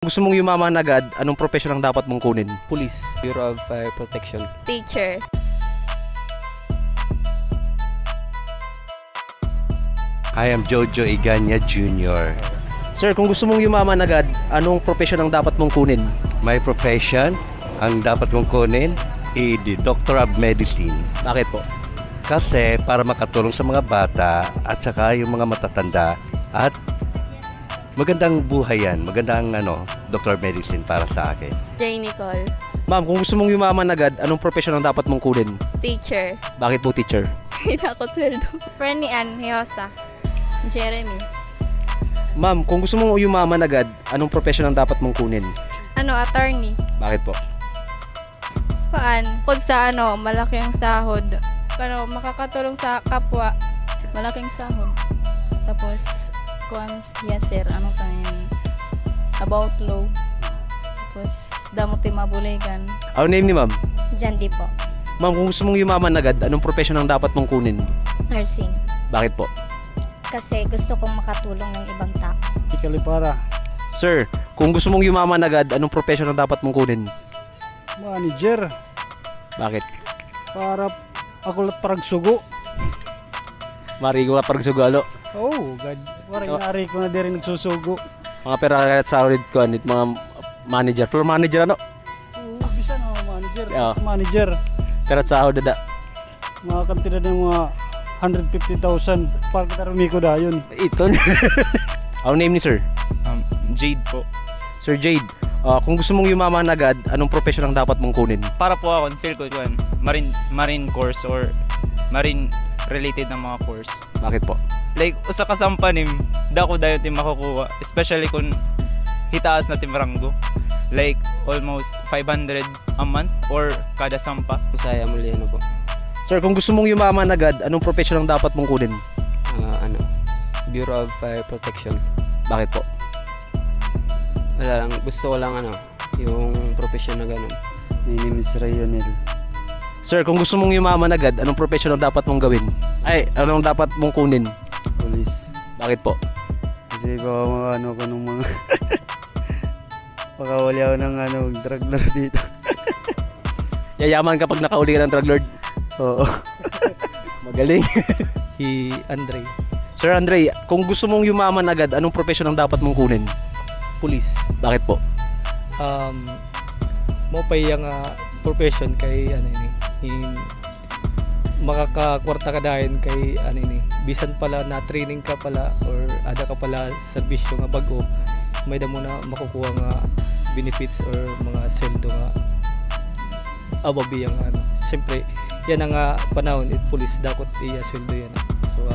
Gusto mong yumaman agad, anong profesyon ang dapat mong kunin? Police, Bureau of Fire Protection. Teacher. I am Jojo Iganya Jr. Sir, kung gusto mong yumaman agad, anong profesyon ang dapat mong kunin? My profession, ang dapat mong kunin, the Doctor of Medicine. Bakit po? Kasi para makatulong sa mga bata at saka yung mga matatanda at magandang buhay yan. Magandang Doctor of Medicine para sa akin. J. Nicole. Ma'am, kung gusto mong yumaman agad, anong profesyon ang dapat mong kunin? Teacher. Bakit po teacher? Hinakot sweldo. Friend ni Ann Hiosa. Jeremy. Ma'am, kung gusto mong yumaman agad, anong profesyon ang dapat mong kunin? Attorney. Bakit po? Kung sa malaki ang sahod. Makakatulong sa kapwa. Malaking sahod. Tapos, yes sir, about law. Tapos, damot mabuligan. Ano name ni ma'am? Jandy po. Ma'am, kung gusto mong yumaman agad, anong profesyon ang dapat mong kunin? Nursing. Bakit po? Kasi gusto kong makatulong ng ibang tao. Ikalipara. Sir, kung gusto mong yumaman agad, anong profesyon ang dapat mong kunin? Manager. Bakit? Para ako lang parang sugo. Marigo ka parang sugalo. Oh, God. Parang inari ko na di rin nagsusugo. Mga pera at sahod ko, anit mga manager. Floor manager ano? Oo, bisa na manager. Yeah. Manager. Pera at sahod dada. Mga kantidad ng mga 150,000 para kita rumiko da yun. Ito. Ano name ni sir? Jade po. Sir Jade, kung gusto mong yumaman agad, anong profesyon ang dapat mong kunin? Para po ako, feel ko yun, marine course or marine related na mga course. Bakit po? Like, usa ka sampanim, dako dayon tim makukuha. Especially kung hitaas na tim ranggo. Like, almost 500 a month or kada sampa. Usaya Muliano po. Sir, kung gusto mong yumaman agad, anong profesyon ang dapat mong kunin? Bureau of Fire Protection. Bakit po? Wala lang, gusto ko lang yung profession na ganun. My name is Rayonel. Sir, kung gusto mong yumaman agad, anong profesyon ang dapat mong gawin? Ay, anong dapat mong kunin? Police. Bakit po? Kasi baka ko nung mga baka wali ako ng drug lord dito. Yayaman kapag nakauli ka ng drug lord. Oo. Magaling. Andre. Sir Andre, kung gusto mong yumaman agad, anong profesyon ang dapat mong kunin? Police. Bakit po? Mo pa yung profession kay makakakwarta ka dahil kay bisan pala na training ka pala or ada ka pala serbisyo nga bago, may damo na makukuha nga benefits or mga sweldo nga ababi ang siyempre yan ang panahon police dakot iya sweldo yan so